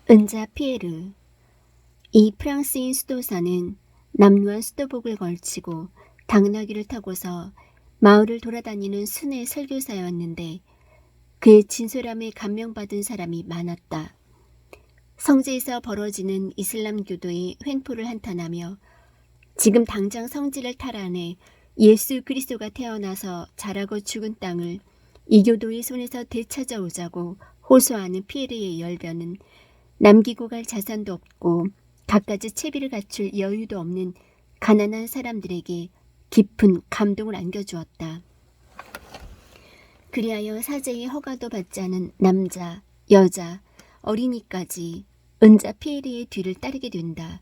은자 피에르. 이 프랑스인 수도사는 남루한 수도복을 걸치고 당나귀를 타고서 마을을 돌아다니는 순회 설교사였는데 그의 진솔함에 감명받은 사람이 많았다. 성지에서 벌어지는 이슬람교도의 횡포를 한탄하며 지금 당장 성지를 탈환해 예수 그리스도가 태어나서 자라고 죽은 땅을 이 교도의 손에서 되찾아오자고 호소하는 피에르의 열변은 남기고 갈 자산도 없고 갖가지 채비를 갖출 여유도 없는 가난한 사람들에게 깊은 감동을 안겨주었다. 그리하여 사제의 허가도 받지 않은 남자, 여자, 어린이까지 은자 피에르의 뒤를 따르게 된다.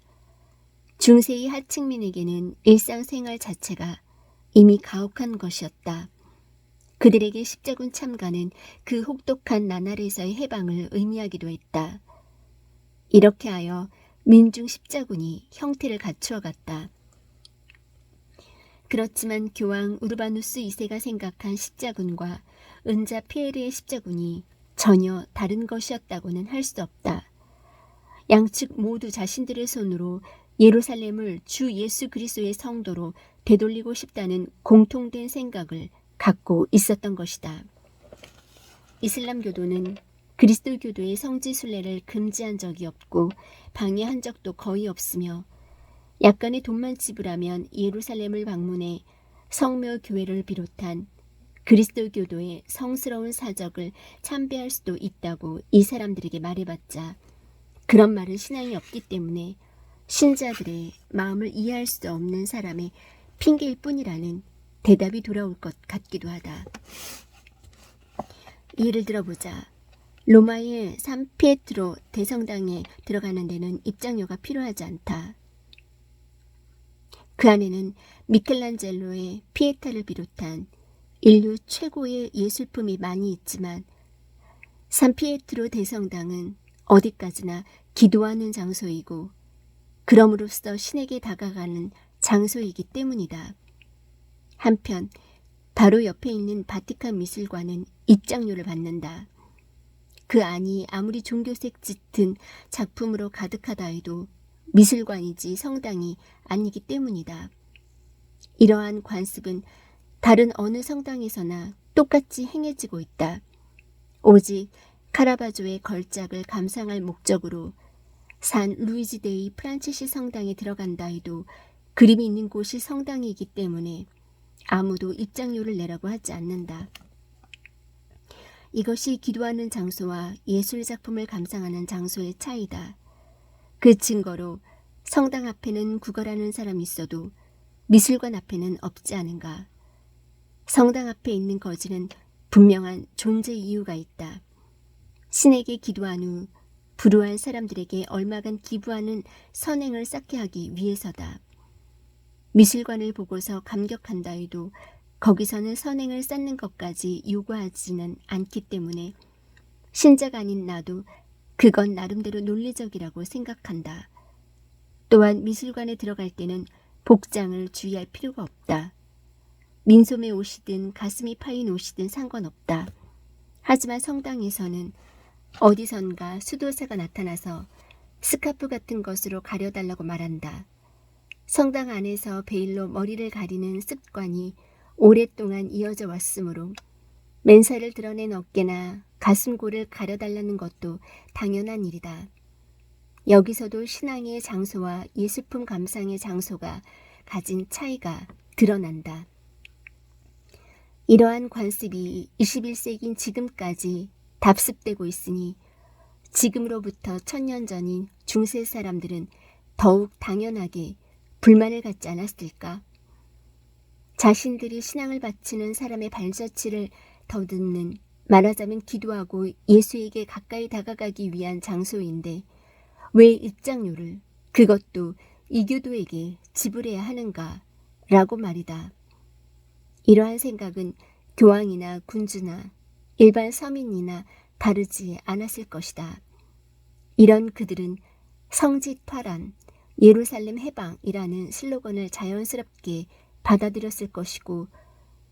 중세의 하층민에게는 일상생활 자체가 이미 가혹한 것이었다. 그들에게 십자군 참가는 그 혹독한 나날에서의 해방을 의미하기도 했다. 이렇게 하여 민중 십자군이 형태를 갖추어갔다. 그렇지만 교황 우르바누스 2세가 생각한 십자군과 은자 피에르의 십자군이 전혀 다른 것이었다고는 할 수 없다. 양측 모두 자신들의 손으로 예루살렘을 주 예수 그리스도의 성도로 되돌리고 싶다는 공통된 생각을 갖고 있었던 것이다. 이슬람교도는 그리스도교도의 성지 순례를 금지한 적이 없고 방해한 적도 거의 없으며 약간의 돈만 지불하면 예루살렘을 방문해 성묘 교회를 비롯한 그리스도교도의 성스러운 사적을 참배할 수도 있다고 이 사람들에게 말해봤자 그런 말은 신앙이 없기 때문에 신자들의 마음을 이해할 수 없는 사람의 핑계일 뿐이라는 대답이 돌아올 것 같기도 하다. 예를 들어보자. 로마의 산피에트로 대성당에 들어가는 데는 입장료가 필요하지 않다. 그 안에는 미켈란젤로의 피에타를 비롯한 인류 최고의 예술품이 많이 있지만 산피에트로 대성당은 어디까지나 기도하는 장소이고 그럼으로써 신에게 다가가는 장소이기 때문이다. 한편 바로 옆에 있는 바티칸 미술관은 입장료를 받는다. 그 안이 아무리 종교색 짙은 작품으로 가득하다 해도 미술관이지 성당이 아니기 때문이다. 이러한 관습은 다른 어느 성당에서나 똑같이 행해지고 있다. 오직 카라바조의 걸작을 감상할 목적으로 산 루이지 데이 프란치시 성당에 들어간다 해도 그림이 있는 곳이 성당이기 때문에 아무도 입장료를 내라고 하지 않는다. 이것이 기도하는 장소와 예술작품을 감상하는 장소의 차이다. 그 증거로 성당 앞에는 구걸하는 사람이 있어도 미술관 앞에는 없지 않은가. 성당 앞에 있는 거지는 분명한 존재 이유가 있다. 신에게 기도한 후 불우한 사람들에게 얼마간 기부하는 선행을 쌓게 하기 위해서다. 미술관을 보고서 감격한다 해도 거기서는 선행을 쌓는 것까지 요구하지는 않기 때문에 신자가 아닌 나도 그건 나름대로 논리적이라고 생각한다. 또한 미술관에 들어갈 때는 복장을 주의할 필요가 없다. 민소매 옷이든 가슴이 파인 옷이든 상관없다. 하지만 성당에서는 어디선가 수도사가 나타나서 스카프 같은 것으로 가려달라고 말한다. 성당 안에서 베일로 머리를 가리는 습관이 오랫동안 이어져 왔으므로 맨살을 드러낸 어깨나 가슴골을 가려달라는 것도 당연한 일이다. 여기서도 신앙의 장소와 예술품 감상의 장소가 가진 차이가 드러난다. 이러한 관습이 21세기인 지금까지 답습되고 있으니 지금으로부터 1000년 전인 중세 사람들은 더욱 당연하게 불만을 갖지 않았을까? 자신들이 신앙을 바치는 사람의 발자취를 더듬는, 말하자면 기도하고 예수에게 가까이 다가가기 위한 장소인데 왜 입장료를, 그것도 이교도에게 지불해야 하는가? 라고 말이다. 이러한 생각은 교황이나 군주나 일반 서민이나 다르지 않았을 것이다. 이런 그들은 성지 탈환, 예루살렘 해방이라는 슬로건을 자연스럽게 받아들였을 것이고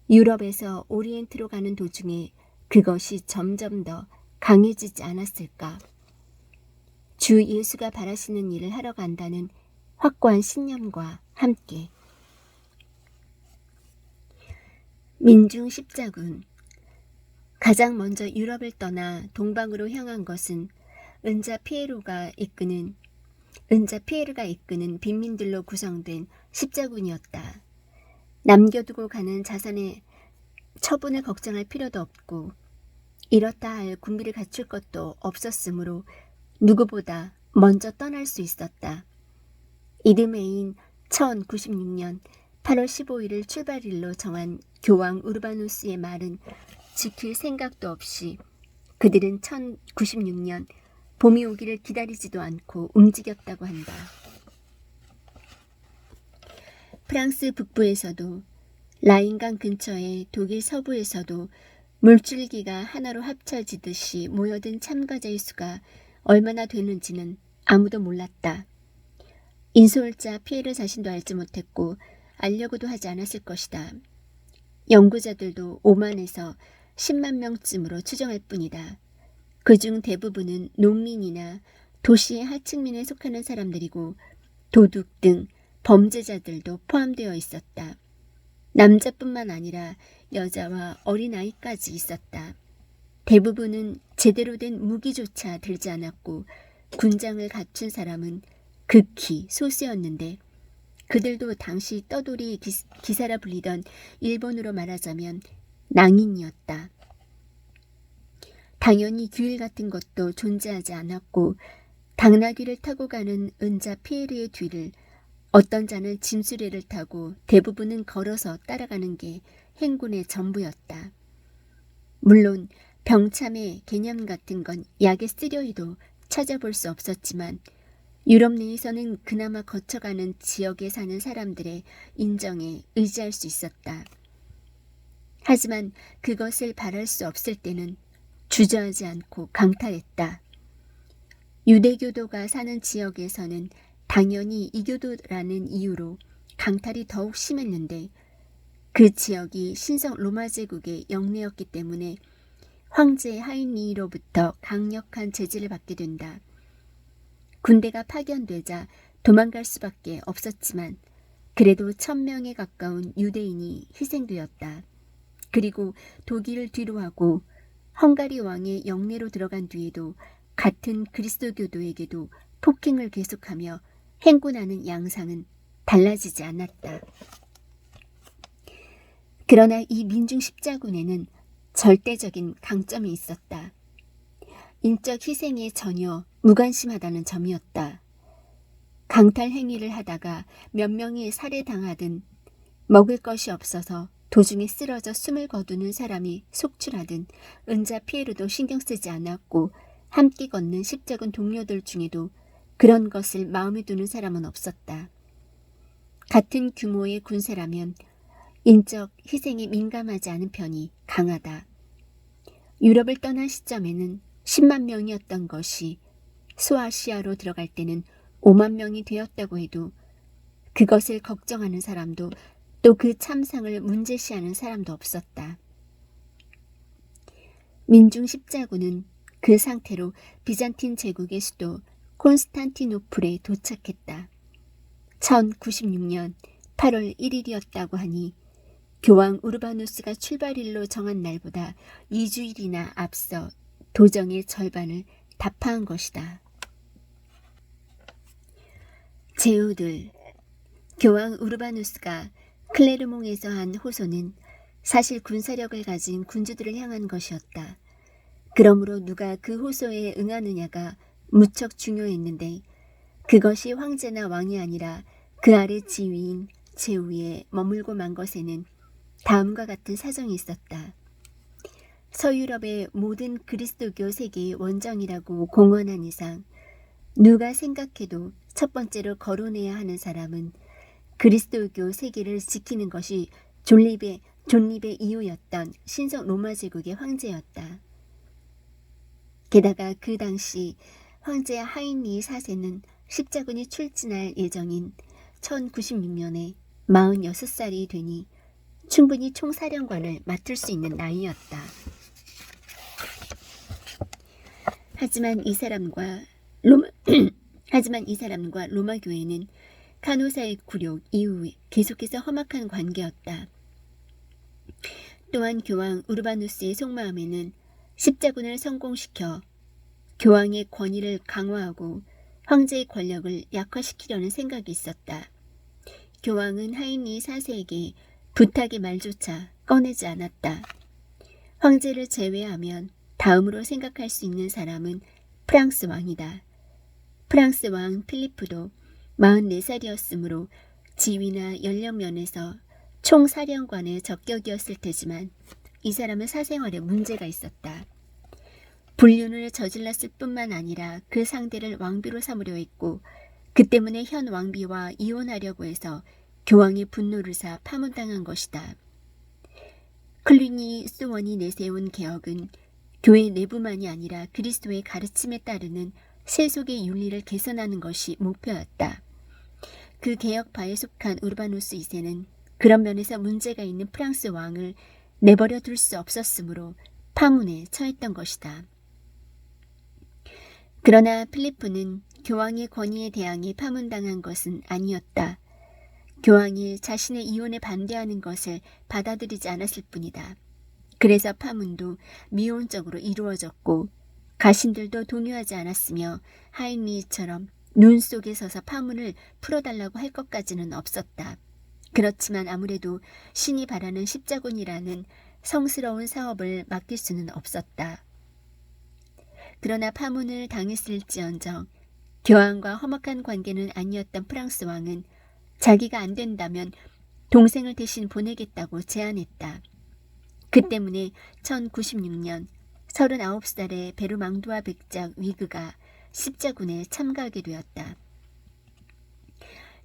유럽에서 오리엔트로 가는 도중에 그것이 점점 더 강해지지 않았을까. 주 예수가 바라시는 일을 하러 간다는 확고한 신념과 함께 민중 십자군. 가장 먼저 유럽을 떠나 동방으로 향한 것은 은자 피에르가 이끄는 빈민들로 구성된 십자군이었다. 남겨두고 가는 자산의 처분을 걱정할 필요도 없고 이렇다 할 군비를 갖출 것도 없었으므로 누구보다 먼저 떠날 수 있었다. 이듬해인 1096년 8월 15일을 출발일로 정한 교황 우르바누스의 말은 지킬 생각도 없이 그들은 1096년 봄이 오기를 기다리지도 않고 움직였다고 한다. 프랑스 북부에서도 라인강 근처의 독일 서부에서도 물줄기가 하나로 합쳐지듯이 모여든 참가자의 수가 얼마나 되는지는 아무도 몰랐다. 인솔자 피에르 자신도 알지 못했고 알려고도 하지 않았을 것이다. 연구자들도 5만에서 10만 명쯤으로 추정할 뿐이다. 그중 대부분은 농민이나 도시의 하층민에 속하는 사람들이고 도둑 등 범죄자들도 포함되어 있었다. 남자뿐만 아니라 여자와 어린아이까지 있었다. 대부분은 제대로 된 무기조차 들지 않았고 군장을 갖춘 사람은 극히 소수였는데 그들도 당시 떠돌이 기사라 불리던 일본으로 말하자면 낭인이었다. 당연히 규일 같은 것도 존재하지 않았고 당나귀를 타고 가는 은자 피에르의 뒤를 어떤 자는 짐수레를 타고 대부분은 걸어서 따라가는 게 행군의 전부였다. 물론 병참의 개념 같은 건 약에 쓰려 해도 찾아볼 수 없었지만 유럽 내에서는 그나마 거쳐가는 지역에 사는 사람들의 인정에 의지할 수 있었다. 하지만 그것을 바랄 수 없을 때는 주저하지 않고 강탈했다. 유대교도가 사는 지역에서는 당연히 이교도라는 이유로 강탈이 더욱 심했는데 그 지역이 신성 로마 제국의 영내였기 때문에 황제 하인리히로부터 강력한 제지를 받게 된다. 군대가 파견되자 도망갈 수밖에 없었지만 그래도 1000명에 가까운 유대인이 희생되었다. 그리고 독일을 뒤로하고 헝가리 왕의 영내로 들어간 뒤에도 같은 그리스도교도에게도 폭행을 계속하며 행군하는 양상은 달라지지 않았다. 그러나 이 민중 십자군에는 절대적인 강점이 있었다. 인적 희생에 전혀 무관심하다는 점이었다. 강탈 행위를 하다가 몇 명이 살해당하든 먹을 것이 없어서 도중에 쓰러져 숨을 거두는 사람이 속출하든 은자 피에르도 신경 쓰지 않았고 함께 걷는 십자군 동료들 중에도 그런 것을 마음에 두는 사람은 없었다. 같은 규모의 군사라면 인적 희생에 민감하지 않은 편이 강하다. 유럽을 떠난 시점에는 10만 명이었던 것이 소아시아로 들어갈 때는 5만 명이 되었다고 해도 그것을 걱정하는 사람도 또 그 참상을 문제시하는 사람도 없었다. 민중 십자군은 그 상태로 비잔틴 제국의 수도 콘스탄티노플에 도착했다. 1096년 8월 1일이었다고 하니 교황 우르바누스가 출발일로 정한 날보다 2주일이나 앞서 도정의 절반을 답파한 것이다. 제후들. 교황 우르바누스가 클레르몽에서 한 호소는 사실 군사력을 가진 군주들을 향한 것이었다. 그러므로 누가 그 호소에 응하느냐가 무척 중요했는데 그것이 황제나 왕이 아니라 그 아래 지위인 제후에 머물고 만 것에는 다음과 같은 사정이 있었다. 서유럽의 모든 그리스도교 세계의 원정이라고 공언한 이상 누가 생각해도 첫 번째로 거론해야 하는 사람은 그리스도교 세계를 지키는 것이 존립의 이유였던 신성 로마 제국의 황제였다. 게다가 그 당시 황제 하인리 4세는 십자군이 출진할 예정인 1096년에 46살이 되니 충분히 총사령관을 맡을 수 있는 나이였다. 하지만 이 사람과 하지만 이 사람과 로마 교회는 카노사의 굴욕 이후 계속해서 험악한 관계였다. 또한 교황 우르바누스의 속마음에는 십자군을 성공시켜 교황의 권위를 강화하고 황제의 권력을 약화시키려는 생각이 있었다. 교황은 하인리 4세에게 부탁의 말조차 꺼내지 않았다. 황제를 제외하면 다음으로 생각할 수 있는 사람은 프랑스 왕이다. 프랑스 왕 필리프도 44살이었으므로 지위나 연령 면에서 총사령관의 적격이었을 테지만 이 사람은 사생활에 문제가 있었다. 불륜을 저질렀을 뿐만 아니라 그 상대를 왕비로 삼으려 했고 그 때문에 현 왕비와 이혼하려고 해서 교황의 분노를 사 파문당한 것이다. 클리니 수원이 내세운 개혁은 교회 내부만이 아니라 그리스도의 가르침에 따르는 세속의 윤리를 개선하는 것이 목표였다. 그 개혁파에 속한 우르바누스 2세는 그런 면에서 문제가 있는 프랑스 왕을 내버려 둘 수 없었으므로 파문에 처했던 것이다. 그러나 필리프는 교황의 권위에 대항해 파문당한 것은 아니었다. 교황이 자신의 이혼에 반대하는 것을 받아들이지 않았을 뿐이다. 그래서 파문도 미온적으로 이루어졌고 가신들도 동요하지 않았으며 하인리처럼 눈 속에 서서 파문을 풀어달라고 할 것까지는 없었다. 그렇지만 아무래도 신이 바라는 십자군이라는 성스러운 사업을 맡길 수는 없었다. 그러나 파문을 당했을지언정 교황과 험악한 관계는 아니었던 프랑스 왕은 자기가 안 된다면 동생을 대신 보내겠다고 제안했다. 그 때문에 1096년 39살의 베르망두아 백작 위그가 십자군에 참가하게 되었다.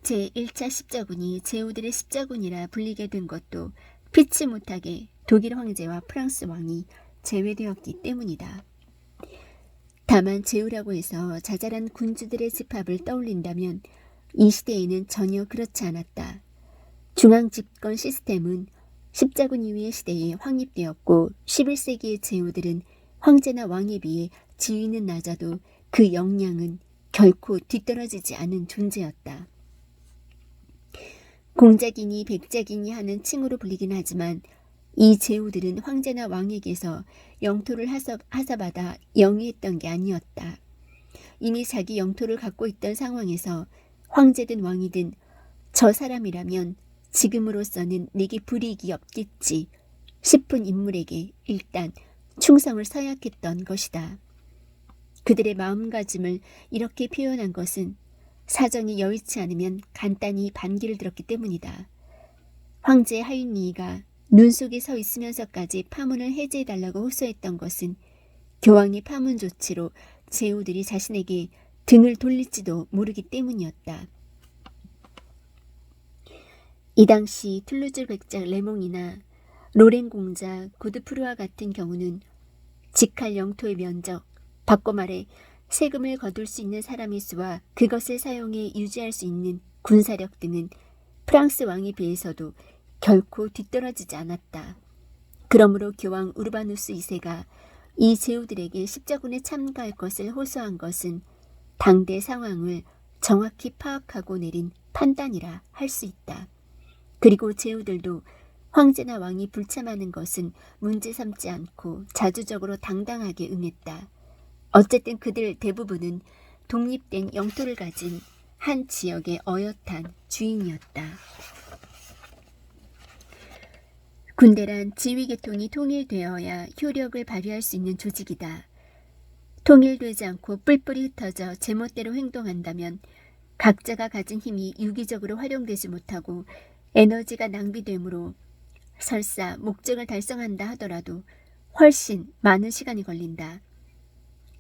제1차 십자군이 제후들의 십자군이라 불리게 된 것도 피치 못하게 독일 황제와 프랑스 왕이 제외되었기 때문이다. 다만 제후라고 해서 자잘한 군주들의 집합을 떠올린다면 이 시대에는 전혀 그렇지 않았다. 중앙집권 시스템은 십자군 이후의 시대에 확립되었고 11세기의 제후들은 황제나 왕에 비해 지위는 낮아도 그 역량은 결코 뒤떨어지지 않은 존재였다. 공작이니 백작이니 하는 칭호로 불리긴 하지만 이 제후들은 황제나 왕에게서 영토를 하사받아 영위했던 게 아니었다. 이미 자기 영토를 갖고 있던 상황에서 황제든 왕이든 저 사람이라면 지금으로서는 내게 불이익이 없겠지 싶은 인물에게 일단 충성을 서약했던 것이다. 그들의 마음가짐을 이렇게 표현한 것은 사정이 여의치 않으면 간단히 반기를 들었기 때문이다. 황제 하인리가 눈 속에 서 있으면서까지 파문을 해제해달라고 호소했던 것은 교황의 파문 조치로 제후들이 자신에게 등을 돌릴지도 모르기 때문이었다. 이 당시 툴루즈 백작 레몽이나 로렌 공작 고드프루와 같은 경우는 직할 영토의 면적, 바꿔 말해 세금을 거둘 수 있는 사람의 수와 그것을 사용해 유지할 수 있는 군사력 등은 프랑스 왕에 비해서도 결코 뒤떨어지지 않았다. 그러므로 교황 우르바누스 2세가 이 제후들에게 십자군에 참가할 것을 호소한 것은 당대 상황을 정확히 파악하고 내린 판단이라 할 수 있다. 그리고 제후들도 황제나 왕이 불참하는 것은 문제 삼지 않고 자주적으로 당당하게 응했다. 어쨌든 그들 대부분은 독립된 영토를 가진 한 지역의 어엿한 주인이었다. 군대란 지휘계통이 통일되어야 효력을 발휘할 수 있는 조직이다. 통일되지 않고 뿔뿔이 흩어져 제멋대로 행동한다면 각자가 가진 힘이 유기적으로 활용되지 못하고 에너지가 낭비되므로 설사 목적을 달성한다 하더라도 훨씬 많은 시간이 걸린다.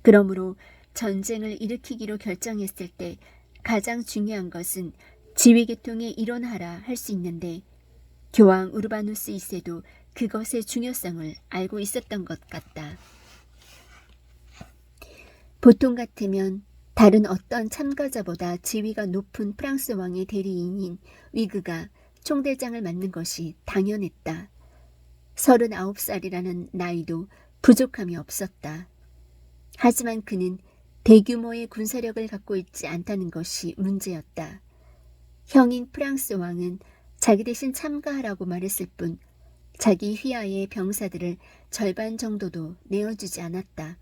그러므로 전쟁을 일으키기로 결정했을 때 가장 중요한 것은 지휘계통의 일원하라 할 수 있는데 교황 우르바누스 2세도 그것의 중요성을 알고 있었던 것 같다. 보통 같으면 다른 어떤 참가자보다 지위가 높은 프랑스 왕의 대리인인 위그가 총대장을 맡는 것이 당연했다. 39살이라는 나이도 부족함이 없었다. 하지만 그는 대규모의 군사력을 갖고 있지 않다는 것이 문제였다. 형인 프랑스 왕은 자기 대신 참가하라고 말했을 뿐 자기 휘하의 병사들을 절반 정도도 내어주지 않았다.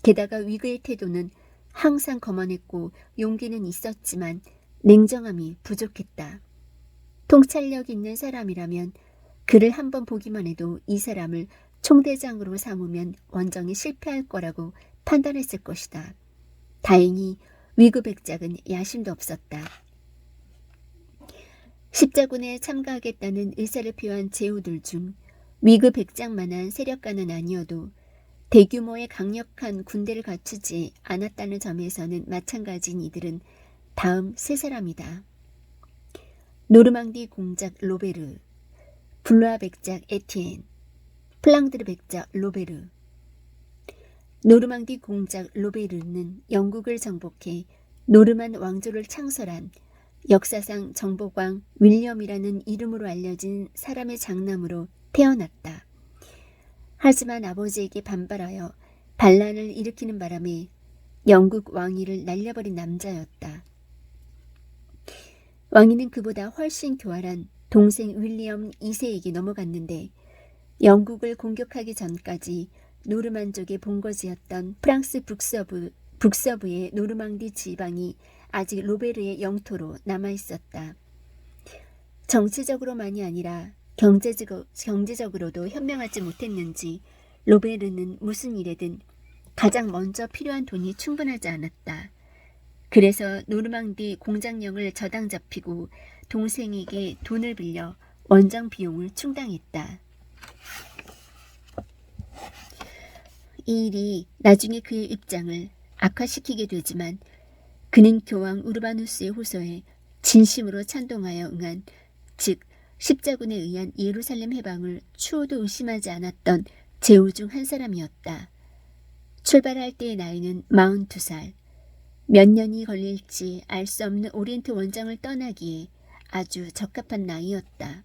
게다가 위그의 태도는 항상 거만했고 용기는 있었지만 냉정함이 부족했다. 통찰력 있는 사람이라면 그를 한번 보기만 해도 이 사람을 총대장으로 삼으면 원정에 실패할 거라고 판단했을 것이다. 다행히 위그 백작은 야심도 없었다. 십자군에 참가하겠다는 의사를 표한 제후들 중 위그 백작만한 세력가는 아니어도 대규모의 강력한 군대를 갖추지 않았다는 점에서는 마찬가지인 이들은 다음 세 사람이다. 노르망디 공작 로베르, 블루아 백작 에티엔, 플랑드르 백작 로베르. 노르망디 공작 로베르는 영국을 정복해 노르만 왕조를 창설한 역사상 정복왕 윌리엄이라는 이름으로 알려진 사람의 장남으로 태어났다. 하지만 아버지에게 반발하여 반란을 일으키는 바람에 영국 왕위를 날려버린 남자였다. 왕위는 그보다 훨씬 교활한 동생 윌리엄 2세에게 넘어갔는데 영국을 공격하기 전까지 노르만족의 본거지였던 프랑스 북서부의 노르망디 지방이 아직 로베르의 영토로 남아있었다. 정치적으로만이 아니라 경제적으로도 현명하지 못했는지 로베르는 무슨 일에든 가장 먼저 필요한 돈이 충분하지 않았다. 그래서 노르망디 공장령을 저당 잡히고 동생에게 돈을 빌려 원정 비용을 충당했다. 이 일이 나중에 그의 입장을 악화시키게 되지만 그는 교황 우르바누스의 호소에 진심으로 찬동하여 응한, 즉 십자군에 의한 예루살렘 해방을 추호도 의심하지 않았던 제후 중 한 사람이었다. 출발할 때의 나이는 42살. 몇 년이 걸릴지 알 수 없는 오리엔트 원정을 떠나기에 아주 적합한 나이였다.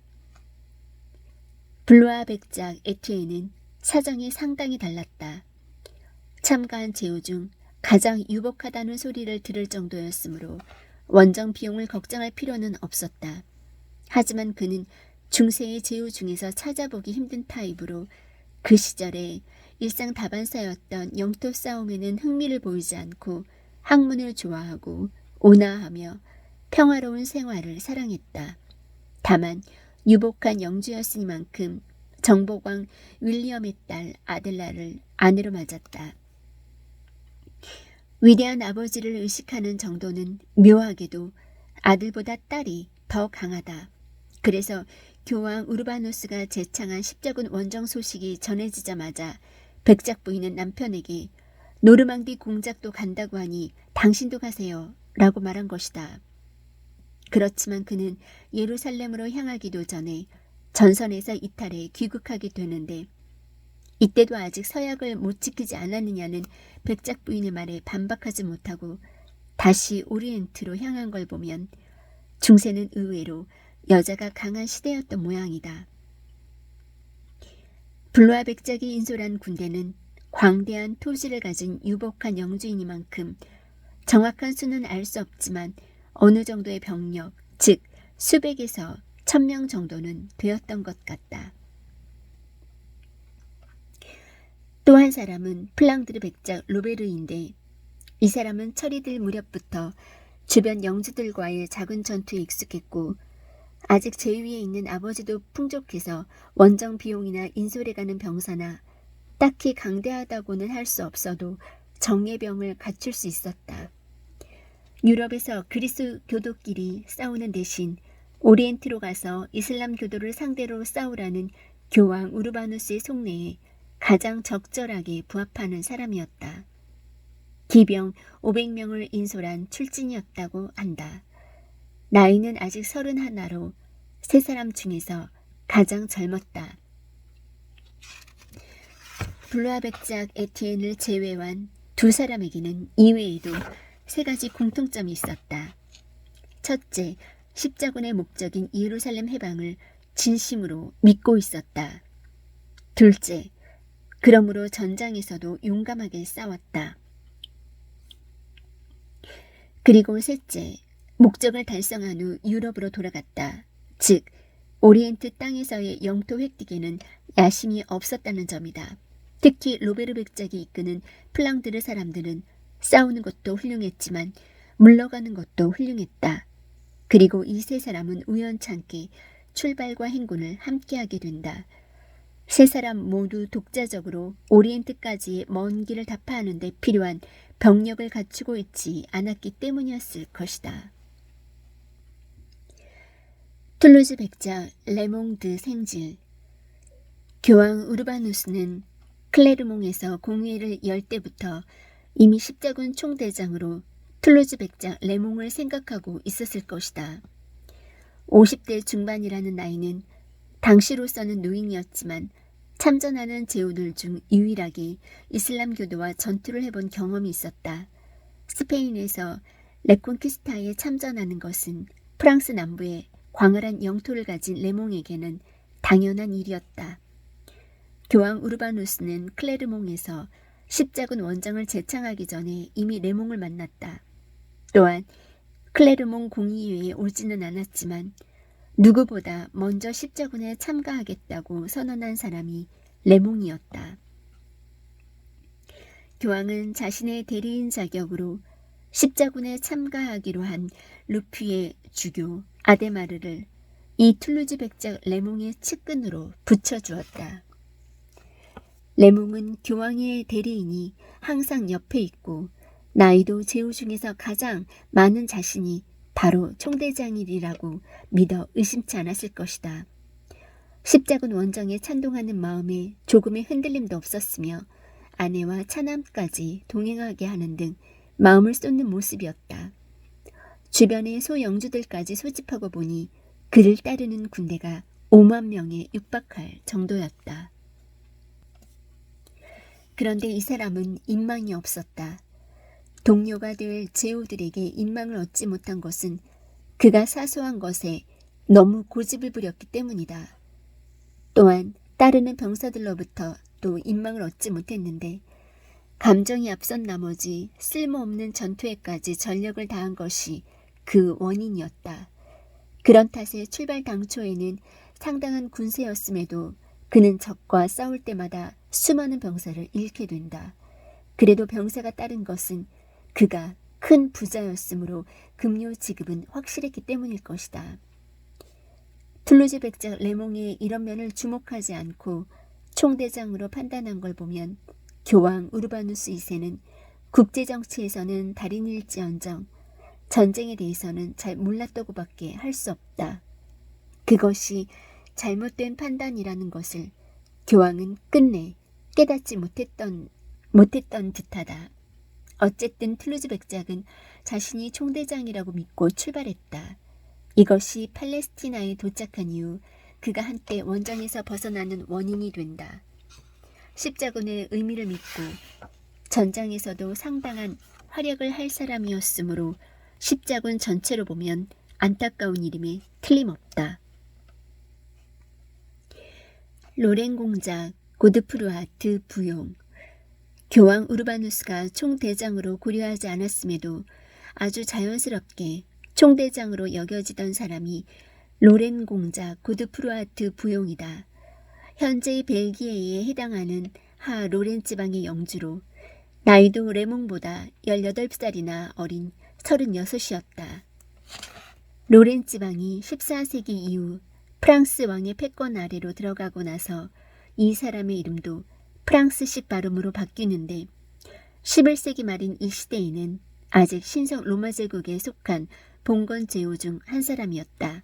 블루아 백작 에티엔은 사정이 상당히 달랐다. 참가한 제후 중 가장 유복하다는 소리를 들을 정도였으므로 원정 비용을 걱정할 필요는 없었다. 하지만 그는 중세의 제후 중에서 찾아보기 힘든 타입으로 그 시절에 일상 다반사였던 영토 싸움에는 흥미를 보이지 않고 학문을 좋아하고 온화하며 평화로운 생활을 사랑했다. 다만 유복한 영주였으니만큼 정복왕 윌리엄의 딸 아델라를 아내로 맞았다. 위대한 아버지를 의식하는 정도는 묘하게도 아들보다 딸이 더 강하다. 그래서 교황 우르바누스가 제창한 십자군 원정 소식이 전해지자마자 백작 부인은 남편에게 노르망디 공작도 간다고 하니 당신도 가세요 라고 말한 것이다. 그렇지만 그는 예루살렘으로 향하기도 전에 전선에서 이탈해 귀국하게 되는데 이때도 아직 서약을 못 지키지 않았느냐는 백작 부인의 말에 반박하지 못하고 다시 오리엔트로 향한 걸 보면 중세는 의외로 여자가 강한 시대였던 모양이다. 블루아 백작이 인솔한 군대는 광대한 토지를 가진 유복한 영주이니만큼 정확한 수는 알 수 없지만 어느 정도의 병력, 즉 수백에서 1000명 정도는 되었던 것 같다. 또 한 사람은 플랑드르 백작 로베르인데 이 사람은 철이 들 무렵부터 주변 영주들과의 작은 전투에 익숙했고 아직 제위에 있는 아버지도 풍족해서 원정 비용이나 인솔에 가는 병사나 딱히 강대하다고는 할 수 없어도 정예병을 갖출 수 있었다. 유럽에서 그리스 교도끼리 싸우는 대신 오리엔트로 가서 이슬람 교도를 상대로 싸우라는 교황 우르바누스의 속내에 가장 적절하게 부합하는 사람이었다. 기병 500명을 인솔한 출진이었다고 한다. 나이는 아직 31로 세 사람 중에서 가장 젊었다. 블루아 백작 에티엔을 제외한 두 사람에게는 이외에도 세 가지 공통점이 있었다. 첫째, 십자군의 목적인 예루살렘 해방을 진심으로 믿고 있었다. 둘째, 그러므로 전장에서도 용감하게 싸웠다. 그리고 셋째, 목적을 달성한 후 유럽으로 돌아갔다. 즉, 오리엔트 땅에서의 영토 획득에는 야심이 없었다는 점이다. 특히 로베르 백작이 이끄는 플랑드르 사람들은 싸우는 것도 훌륭했지만 물러가는 것도 훌륭했다. 그리고 이 세 사람은 우연찮게 출발과 행군을 함께하게 된다. 세 사람 모두 독자적으로 오리엔트까지의 먼 길을 타파하는 데 필요한 병력을 갖추고 있지 않았기 때문이었을 것이다. 툴루즈 백작 레몽드 생질. 교황 우르바누스는 클레르몽에서 공회를 열 때부터 이미 십자군 총대장으로 툴루즈 백작 레몽을 생각하고 있었을 것이다. 50대 중반이라는 나이는 당시로서는 노인이었지만 참전하는 제후들 중 유일하게 이슬람교도와 전투를 해본 경험이 있었다. 스페인에서 레콘키스타에 참전하는 것은 프랑스 남부에 광활한 영토를 가진 레몽에게는 당연한 일이었다. 교황 우르바누스는 클레르몽에서 십자군 원정을 제창하기 전에 이미 레몽을 만났다. 또한 클레르몽 공의회에 오지는 않았지만 누구보다 먼저 십자군에 참가하겠다고 선언한 사람이 레몽이었다. 교황은 자신의 대리인 자격으로 십자군에 참가하기로 한 루피의 주교 아데마르를 이 툴루즈 백작 레몽의 측근으로 붙여주었다. 레몽은 교황의 대리인이 항상 옆에 있고 나이도 제후 중에서 가장 많은 자신이 바로 총대장이라고 믿어 의심치 않았을 것이다. 십자군 원정에 찬동하는 마음에 조금의 흔들림도 없었으며 아내와 차남까지 동행하게 하는 등 마음을 쏟는 모습이었다. 주변의 소영주들까지 소집하고 보니 그를 따르는 군대가 5만 명에 육박할 정도였다. 그런데 이 사람은 인망이 없었다. 동료가 될 제후들에게 인망을 얻지 못한 것은 그가 사소한 것에 너무 고집을 부렸기 때문이다. 또한 따르는 병사들로부터 또 인망을 얻지 못했는데 감정이 앞선 나머지 쓸모없는 전투에까지 전력을 다한 것이 그 원인이었다. 그런 탓에 출발 당초에는 상당한 군세였음에도 그는 적과 싸울 때마다 수많은 병사를 잃게 된다. 그래도 병사가 따른 것은 그가 큰 부자였으므로 급료 지급은 확실했기 때문일 것이다. 툴루즈 백작 레몽의 이런 면을 주목하지 않고 총대장으로 판단한 걸 보면 교황 우르바누스 2세는 국제정치에서는 달인일지언정 전쟁에 대해서는 잘 몰랐다고밖에 할 수 없다. 그것이 잘못된 판단이라는 것을 교황은 끝내 깨닫지 못했던 듯하다. 어쨌든 툴루즈 백작은 자신이 총대장이라고 믿고 출발했다. 이것이 팔레스티나에 도착한 이후 그가 한때 원정에서 벗어나는 원인이 된다. 십자군의 의미를 믿고 전장에서도 상당한 활약을 할 사람이었으므로 십자군 전체로 보면 안타까운 일임에 틀림없다. 로렌 공작 고드프루아트 부용. 교황 우르바누스가 총대장으로 고려하지 않았음에도 아주 자연스럽게 총대장으로 여겨지던 사람이 로렌 공작 고드프루아트 부용이다. 현재의 벨기에에 해당하는 하 로렌 지방의 영주로 나이도 레몽보다 18살이나 어린 36이었다. 로렌 지방이 14세기 이후 프랑스 왕의 패권 아래로 들어가고 나서 이 사람의 이름도 프랑스식 발음으로 바뀌는데 11세기 말인 이 시대에는 아직 신성 로마 제국에 속한 봉건 제후 중 한 사람이었다.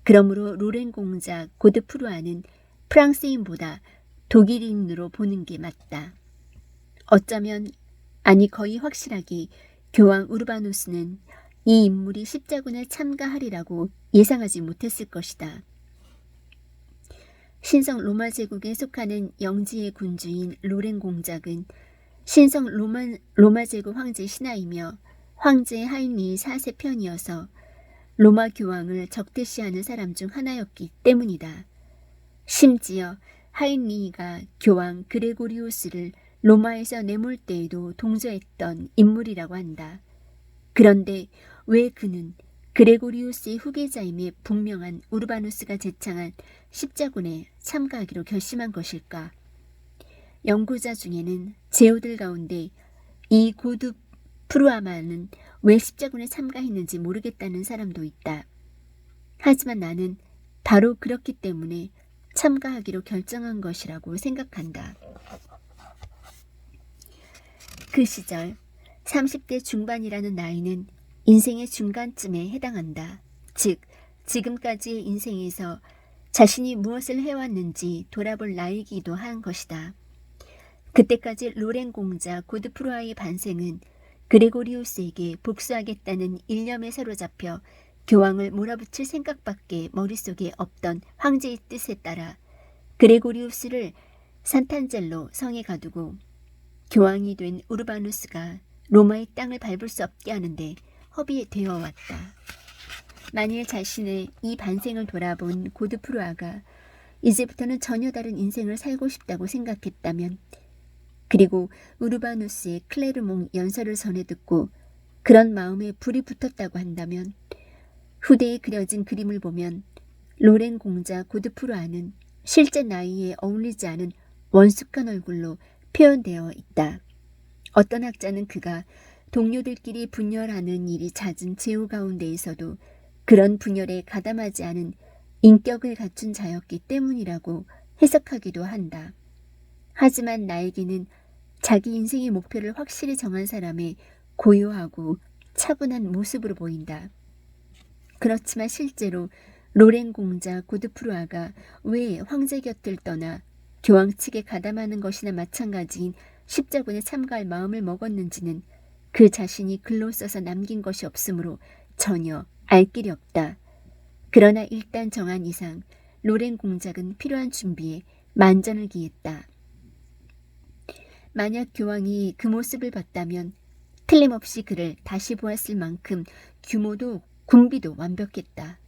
그러므로 로렌 공작 고드프루아는 프랑스인보다 독일인으로 보는 게 맞다. 어쩌면 아니 거의 확실하게 교황 우르바누스는 이 인물이 십자군에 참가하리라고 예상하지 못했을 것이다. 신성 로마 제국에 속하는 영지의 군주인 로렌 공작은 신성 로마 제국 황제 신하이며 황제 하인리 4세 편이어서 로마 교황을 적대시하는 사람 중 하나였기 때문이다. 심지어 하인리가 교황 그레고리우스를 로마에서 내몰 때에도 동조했던 인물이라고 한다. 그런데 왜 그는 그레고리우스의 후계자임에 분명한 우르바누스가 제창한 십자군에 참가하기로 결심한 것일까? 연구자 중에는 제후들 가운데 이 고드 프루아마는 왜 십자군에 참가했는지 모르겠다는 사람도 있다. 하지만 나는 바로 그렇기 때문에 참가하기로 결정한 것이라고 생각한다. 그 시절 30대 중반이라는 나이는 인생의 중간쯤에 해당한다. 즉, 지금까지의 인생에서 자신이 무엇을 해왔는지 돌아볼 나이이기도 한 것이다. 그때까지 로렌 공자 고드프루아의 반생은 그레고리우스에게 복수하겠다는 일념에 사로잡혀 교황을 몰아붙일 생각밖에 머릿속에 없던 황제의 뜻에 따라 그레고리우스를 산탄젤로 성에 가두고 교황이 된 우르바누스가 로마의 땅을 밟을 수 없게 하는데 허비되어 왔다. 만일 자신의 이 반생을 돌아본 고드프루아가 이제부터는 전혀 다른 인생을 살고 싶다고 생각했다면, 그리고 우르바누스의 클레르몽 연설을 전해 듣고 그런 마음에 불이 붙었다고 한다면, 후대에 그려진 그림을 보면 로렌 공자 고드프루아는 실제 나이에 어울리지 않은 원숙한 얼굴로 표현되어 있다. 어떤 학자는 그가 동료들끼리 분열하는 일이 잦은 제후 가운데에서도 그런 분열에 가담하지 않은 인격을 갖춘 자였기 때문이라고 해석하기도 한다. 하지만 나에게는 자기 인생의 목표를 확실히 정한 사람의 고요하고 차분한 모습으로 보인다. 그렇지만 실제로 로렌 공자 고드프루아가 왜 황제 곁을 떠나 교황 측에 가담하는 것이나 마찬가지인 십자군에 참가할 마음을 먹었는지는 그 자신이 글로 써서 남긴 것이 없으므로 전혀 알 길이 없다. 그러나 일단 정한 이상 로렌 공작은 필요한 준비에 만전을 기했다. 만약 교황이 그 모습을 봤다면 틀림없이 그를 다시 보았을 만큼 규모도 군비도 완벽했다.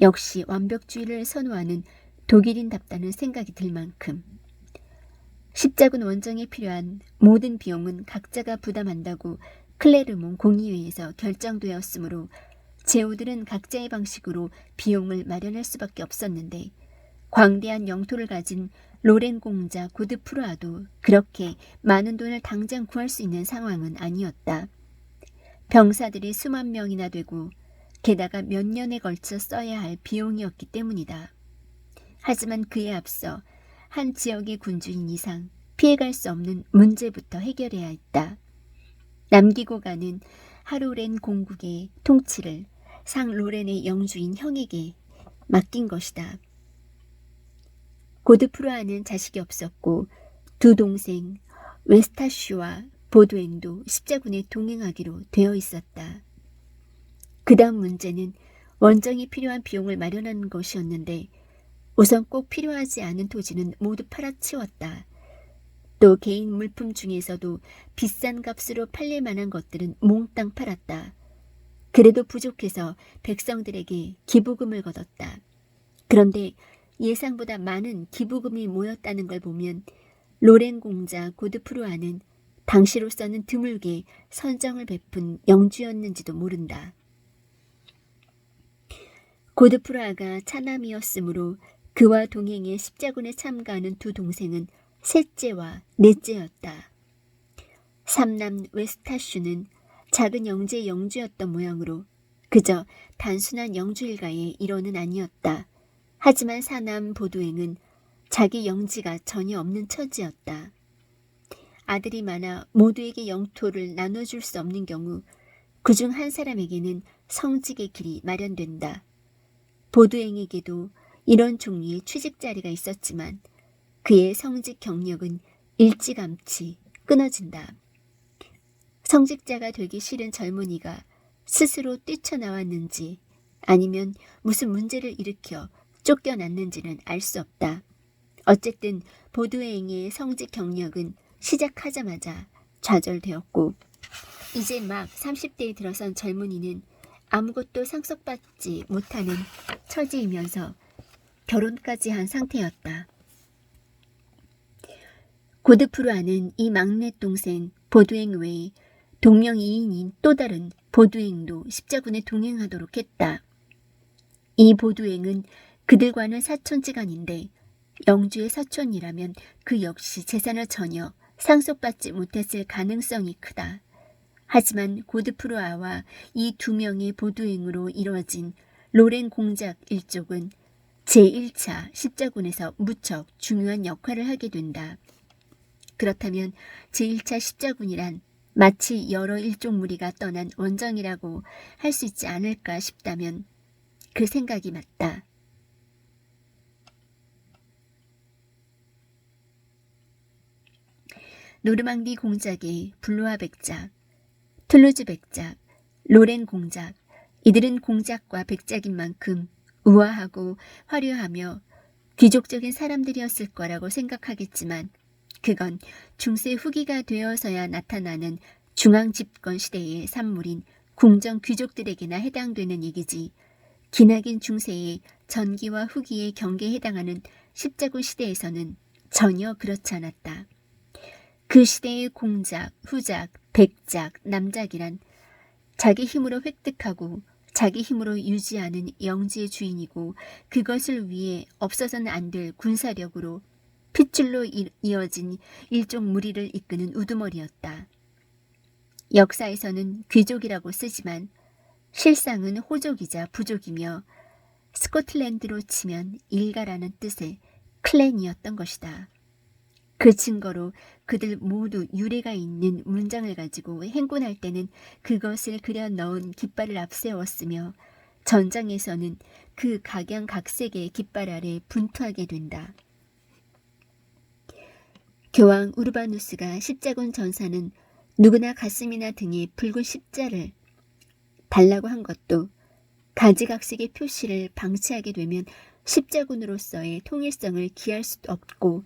역시 완벽주의를 선호하는 독일인답다는 생각이 들 만큼. 십자군 원정에 필요한 모든 비용은 각자가 부담한다고 클레르몽 공의회에서 결정되었으므로 제후들은 각자의 방식으로 비용을 마련할 수밖에 없었는데, 광대한 영토를 가진 로렌 공자 고드프루아도 그렇게 많은 돈을 당장 구할 수 있는 상황은 아니었다. 병사들이 수만 명이나 되고 게다가 몇 년에 걸쳐 써야 할 비용이었기 때문이다. 하지만 그에 앞서 한 지역의 군주인 이상 피해갈 수 없는 문제부터 해결해야 했다. 남기고 가는 하루렌 공국의 통치를 상로렌의 영주인 형에게 맡긴 것이다. 고드프루아는 자식이 없었고 두 동생 웨스타슈와 보두엔도 십자군에 동행하기로 되어 있었다. 그 다음 문제는 원정이 필요한 비용을 마련하는 것이었는데, 우선 꼭 필요하지 않은 토지는 모두 팔아치웠다. 또 개인 물품 중에서도 비싼 값으로 팔릴 만한 것들은 몽땅 팔았다. 그래도 부족해서 백성들에게 기부금을 걷었다. 그런데 예상보다 많은 기부금이 모였다는 걸 보면 로렌 공자 고드프루아는 당시로서는 드물게 선정을 베푼 영주였는지도 모른다. 고드프루아가 차남이었으므로 그와 동행해 십자군에 참가하는 두 동생은 셋째와 넷째였다. 삼남 웨스타슈는 작은 영제의 영주였던 모양으로 그저 단순한 영주 일가의 일원은 아니었다. 하지만 사남 보두행은 자기 영지가 전혀 없는 처지였다. 아들이 많아 모두에게 영토를 나눠줄 수 없는 경우 그중 한 사람에게는 성직의 길이 마련된다. 보두행에게도 이런 종류의 취직 자리가 있었지만 그의 성직 경력은 일찌감치 끊어진다. 성직자가 되기 싫은 젊은이가 스스로 뛰쳐나왔는지 아니면 무슨 문제를 일으켜 쫓겨났는지는 알 수 없다. 어쨌든 보두행의 성직 경력은 시작하자마자 좌절되었고, 이제 막 30대에 들어선 젊은이는 아무것도 상속받지 못하는 처지이면서 결혼까지 한 상태였다. 고드프루아는 이 막내 동생 보두행 외에 동명이인인 또 다른 보두행도 십자군에 동행하도록 했다. 이 보두행은 그들과는 사촌지간인데 영주의 사촌이라면 그 역시 재산을 전혀 상속받지 못했을 가능성이 크다. 하지만 고드프루아와 이 두 명의 보두행으로 이루어진 로렌 공작 일족은 제1차 십자군에서 무척 중요한 역할을 하게 된다. 그렇다면 제1차 십자군이란 마치 여러 일족 무리가 떠난 원정이라고 할 수 있지 않을까 싶다면 그 생각이 맞다. 노르망디 공작의 블루아 백작, 툴루즈 백작, 로렌 공작, 이들은 공작과 백작인 만큼 우아하고 화려하며 귀족적인 사람들이었을 거라고 생각하겠지만 그건 중세 후기가 되어서야 나타나는 중앙집권 시대의 산물인 궁정 귀족들에게나 해당되는 얘기지 기나긴 중세의 전기와 후기의 경계에 해당하는 십자군 시대에서는 전혀 그렇지 않았다. 그 시대의 공작, 후작, 백작, 남작이란 자기 힘으로 획득하고 자기 힘으로 유지하는 영지의 주인이고 그것을 위해 없어서는 안 될 군사력으로 핏줄로 이어진 일종 무리를 이끄는 우두머리였다. 역사에서는 귀족이라고 쓰지만 실상은 호족이자 부족이며 스코틀랜드로 치면 일가라는 뜻의 클랜이었던 것이다. 그 증거로 그들 모두 유래가 있는 문장을 가지고 행군할 때는 그것을 그려 넣은 깃발을 앞세웠으며 전장에서는 그 각양각색의 깃발 아래 분투하게 된다. 교황 우르바누스가 십자군 전사는 누구나 가슴이나 등에 붉은 십자를 달라고 한 것도 가지각색의 표시를 방치하게 되면 십자군으로서의 통일성을 기할 수도 없고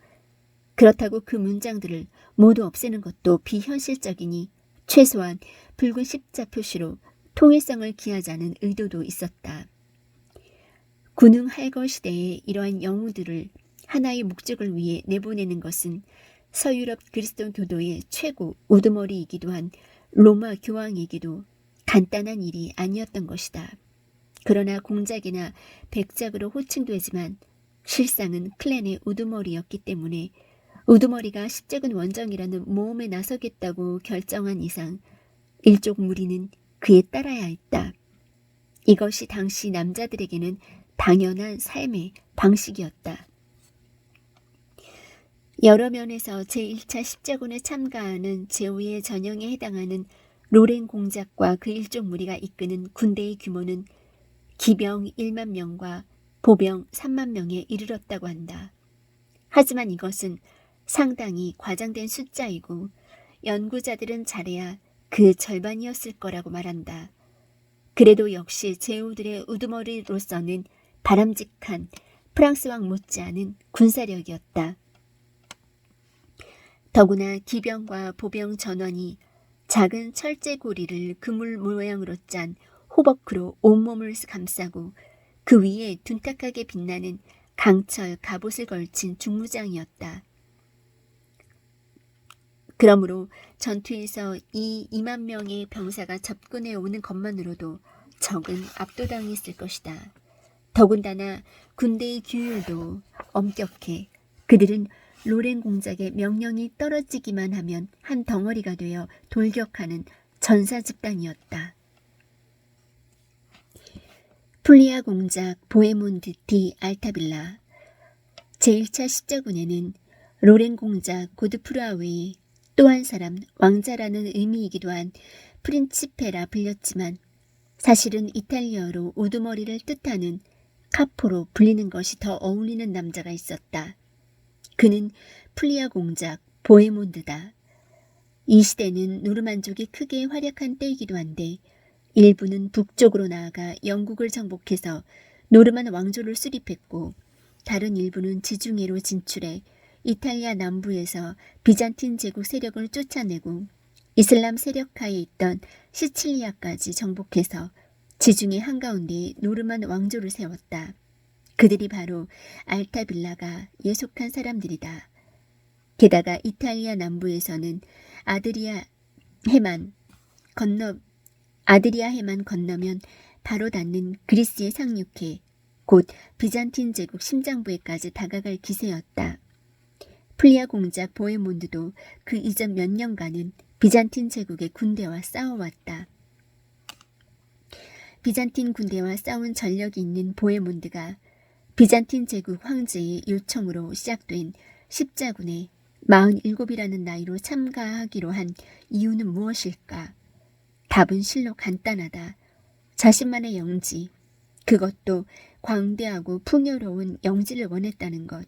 그렇다고 그 문장들을 모두 없애는 것도 비현실적이니 최소한 붉은 십자 표시로 통일성을 기하자는 의도도 있었다. 군웅 할거 시대에 이러한 영웅들을 하나의 목적을 위해 내보내는 것은 서유럽 그리스도 교도의 최고 우두머리이기도 한 로마 교황에게도 간단한 일이 아니었던 것이다. 그러나 공작이나 백작으로 호칭되지만 실상은 클랜의 우두머리였기 때문에 우두머리가 십자군 원정이라는 모험에 나서겠다고 결정한 이상 일족 무리는 그에 따라야 했다. 이것이 당시 남자들에게는 당연한 삶의 방식이었다. 여러 면에서 제1차 십자군에 참가하는 제5의 전형에 해당하는 로렌 공작과 그 일족 무리가 이끄는 군대의 규모는 기병 1만 명과 보병 3만 명에 이르렀다고 한다. 하지만 이것은 상당히 과장된 숫자이고 연구자들은 잘해야 그 절반이었을 거라고 말한다. 그래도 역시 제후들의 우두머리로서는 바람직한 프랑스 왕 못지않은 군사력이었다. 더구나 기병과 보병 전원이 작은 철제 고리를 그물 모양으로 짠 호버크로 온몸을 감싸고 그 위에 둔탁하게 빛나는 강철 갑옷을 걸친 중무장이었다. 그러므로 전투에서 이 2만 명의 병사가 접근해 오는 것만으로도 적은 압도당했을 것이다. 더군다나 군대의 규율도 엄격해 그들은 로렌 공작의 명령이 떨어지기만 하면 한 덩어리가 되어 돌격하는 전사 집단이었다. 풀리아 공작 보헤몬드 디 알타빌라 제1차 십자군에는 로렌 공작 고드프루아 외에 또 한 사람 왕자라는 의미이기도 한 프린치페라 불렸지만 사실은 이탈리아어로 우두머리를 뜻하는 카포로 불리는 것이 더 어울리는 남자가 있었다. 그는 풀리아 공작 보헤몬드다. 이 시대는 노르만족이 크게 활약한 때이기도 한데 일부는 북쪽으로 나아가 영국을 정복해서 노르만 왕조를 수립했고 다른 일부는 지중해로 진출해 이탈리아 남부에서 비잔틴 제국 세력을 쫓아내고 이슬람 세력하에 있던 시칠리아까지 정복해서 지중해 한가운데에 노르만 왕조를 세웠다. 그들이 바로 알타빌라가 예속한 사람들이다. 게다가 이탈리아 남부에서는 아드리아 해만 아드리아 해만 건너면 바로 닿는 그리스의 상륙해 곧 비잔틴 제국 심장부에까지 다가갈 기세였다. 플리아 공작 보헤몬드도 그 이전 몇 년간은 비잔틴 제국의 군대와 싸워왔다. 비잔틴 군대와 싸운 전력이 있는 보헤몬드가 비잔틴 제국 황제의 요청으로 시작된 십자군에 47이라는 나이로 참가하기로 한 이유는 무엇일까? 답은 실로 간단하다. 자신만의 영지, 그것도 광대하고 풍요로운 영지를 원했다는 것.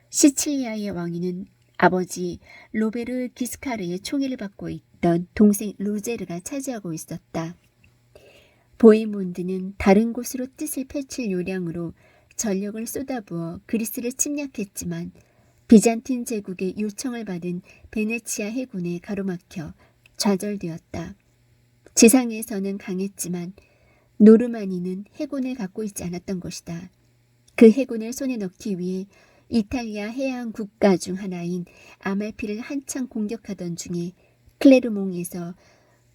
시칠리아의 왕위는 아버지 로베르 기스카르의 총애를 받고 있던 동생 루제르가 차지하고 있었다. 보헤몬드는 다른 곳으로 뜻을 펼칠 요량으로 전력을 쏟아부어 그리스를 침략했지만 비잔틴 제국의 요청을 받은 베네치아 해군에 가로막혀 좌절되었다. 지상에서는 강했지만 노르마니는 해군을 갖고 있지 않았던 것이다. 그 해군을 손에 넣기 위해 이탈리아 해양 국가 중 하나인 아말피를 한창 공격하던 중에 클레르몽에서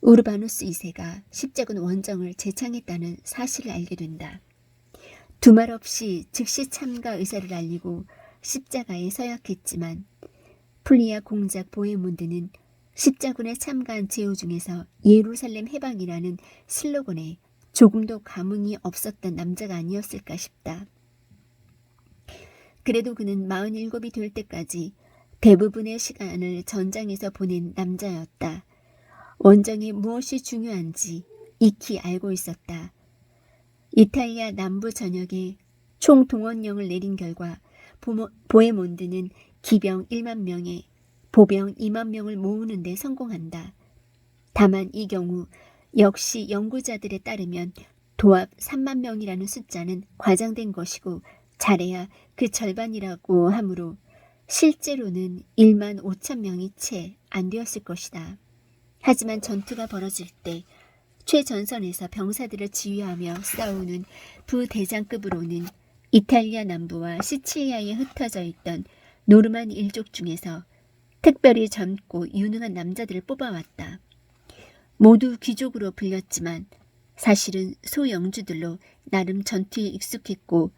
우르바누스 2세가 십자군 원정을 재창했다는 사실을 알게 된다. 두말 없이 즉시 참가 의사를 알리고 십자가에 서약했지만 플리아 공작 보헤몬드는 십자군에 참가한 제후 중에서 예루살렘 해방이라는 슬로건에 조금도 감흥이 없었던 남자가 아니었을까 싶다. 그래도 그는 47이 될 때까지 대부분의 시간을 전장에서 보낸 남자였다. 원정에 무엇이 중요한지 익히 알고 있었다. 이탈리아 남부 전역에 총동원령을 내린 결과 보헤몬드는 기병 1만 명에 보병 2만 명을 모으는 데 성공한다. 다만 이 경우 역시 연구자들에 따르면 도합 3만 명이라는 숫자는 과장된 것이고 잘해야 그 절반이라고 하므로 실제로는 1만 5천 명이 채 안 되었을 것이다. 하지만 전투가 벌어질 때 최전선에서 병사들을 지휘하며 싸우는 부대장급으로는 이탈리아 남부와 시칠리아에 흩어져 있던 노르만 일족 중에서 특별히 젊고 유능한 남자들을 뽑아왔다. 모두 귀족으로 불렸지만 사실은 소영주들로 나름 전투에 익숙했고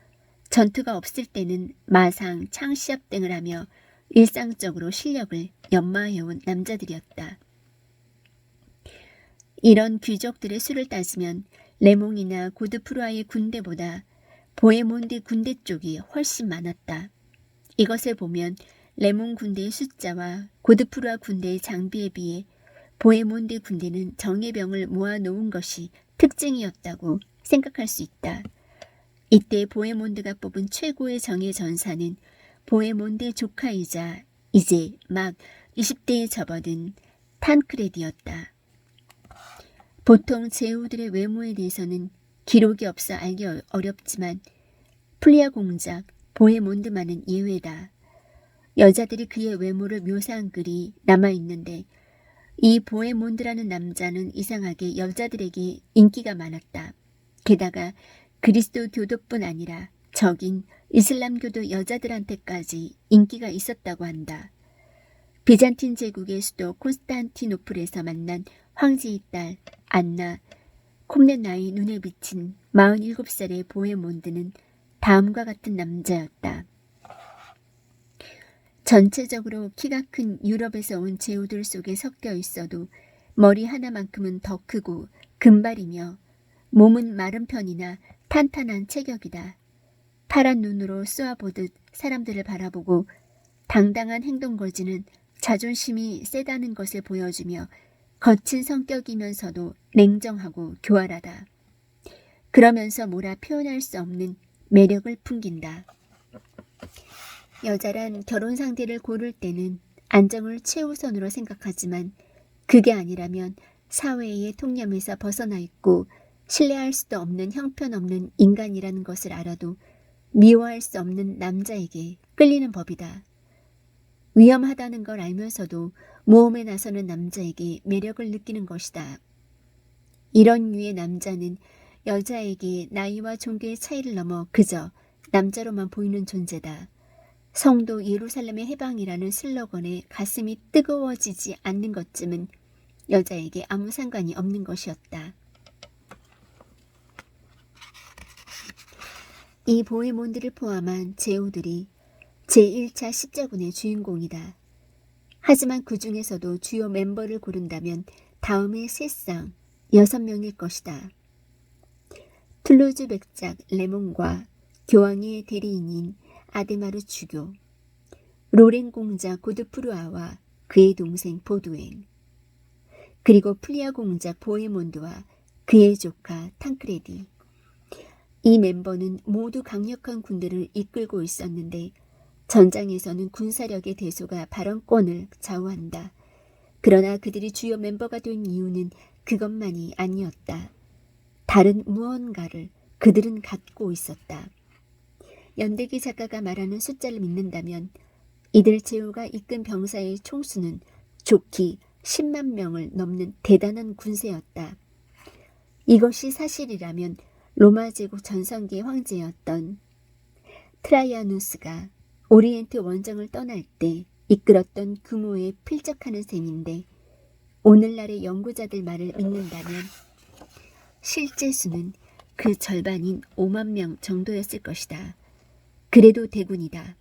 전투가 없을 때는 마상, 창시합 등을 하며 일상적으로 실력을 연마해온 남자들이었다. 이런 귀족들의 수를 따지면 레몽이나 고드프루아의 군대보다 보헤몬드 군대 쪽이 훨씬 많았다. 이것을 보면 레몽 군대의 숫자와 고드프루아 군대의 장비에 비해 보헤몬드 군대는 정예병을 모아놓은 것이 특징이었다고 생각할 수 있다. 이때 보헤몬드가 뽑은 최고의 정예 전사는 보헤몬드 조카이자 이제 막 20대에 접어든 탄크레드였다. 보통 제후들의 외모에 대해서는 기록이 없어 알기 어렵지만 플리아 공작 보헤몬드만은 예외다. 여자들이 그의 외모를 묘사한 글이 남아있는데 이 보헤몬드라는 남자는 이상하게 여자들에게 인기가 많았다. 게다가 그리스도교도뿐 아니라 적인 이슬람교도 여자들한테까지 인기가 있었다고 한다. 비잔틴 제국의 수도 콘스탄티노플에서 만난 황제의 딸 안나 콤네나의 눈에 비친 47살의 보헤몬드는 다음과 같은 남자였다. 전체적으로 키가 큰 유럽에서 온 제후들 속에 섞여 있어도 머리 하나만큼은 더 크고 금발이며 몸은 마른 편이나 탄탄한 체격이다. 파란 눈으로 쏘아보듯 사람들을 바라보고 당당한 행동 거지는 자존심이 세다는 것을 보여주며 거친 성격이면서도 냉정하고 교활하다. 그러면서 뭐라 표현할 수 없는 매력을 풍긴다. 여자란 결혼 상대를 고를 때는 안정을 최우선으로 생각하지만 그게 아니라면 사회의 통념에서 벗어나 있고 신뢰할 수도 없는 형편없는 인간이라는 것을 알아도 미워할 수 없는 남자에게 끌리는 법이다. 위험하다는 걸 알면서도 모험에 나서는 남자에게 매력을 느끼는 것이다. 이런 류의 남자는 여자에게 나이와 종교의 차이를 넘어 그저 남자로만 보이는 존재다. 성도 예루살렘의 해방이라는 슬로건에 가슴이 뜨거워지지 않는 것쯤은 여자에게 아무 상관이 없는 것이었다. 이 보헤몬드를 포함한 제후들이 제1차 십자군의 주인공이다. 하지만 그 중에서도 주요 멤버를 고른다면 다음의 세상 6명일 것이다. 툴루즈 백작 레몬과 교황의 대리인인 아데마르 주교, 로렌 공자 고드프루아와 그의 동생 보두엔, 그리고 플리아 공작 보헤몬드와 그의 조카 탕크레디. 이 멤버는 모두 강력한 군대를 이끌고 있었는데 전장에서는 군사력의 대소가 발언권을 좌우한다. 그러나 그들이 주요 멤버가 된 이유는 그것만이 아니었다. 다른 무언가를 그들은 갖고 있었다. 연대기 작가가 말하는 숫자를 믿는다면 이들 제후가 이끈 병사의 총수는 좋기 10만 명을 넘는 대단한 군세였다. 이것이 사실이라면 로마 제국 전성기의 황제였던 트라이아누스가 오리엔트 원정을 떠날 때 이끌었던 규모에 필적하는 셈인데 오늘날의 연구자들 말을 믿는다면 실제 수는 그 절반인 5만 명 정도였을 것이다. 그래도 대군이다.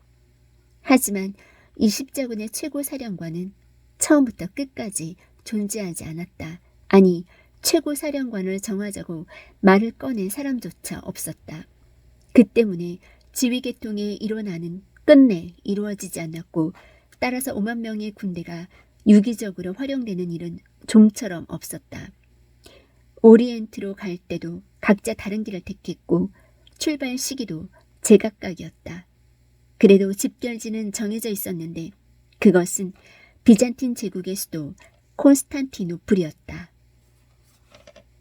하지만 이 십자군의 최고 사령관은 처음부터 끝까지 존재하지 않았다. 아니, 최고 사령관을 정하자고 말을 꺼낸 사람조차 없었다. 그 때문에 지휘계통의 일원화는 끝내 이루어지지 않았고 따라서 5만 명의 군대가 유기적으로 활용되는 일은 좀처럼 없었다. 오리엔트로 갈 때도 각자 다른 길을 택했고 출발 시기도 제각각이었다. 그래도 집결지는 정해져 있었는데 그것은 비잔틴 제국의 수도 콘스탄티노플이었다.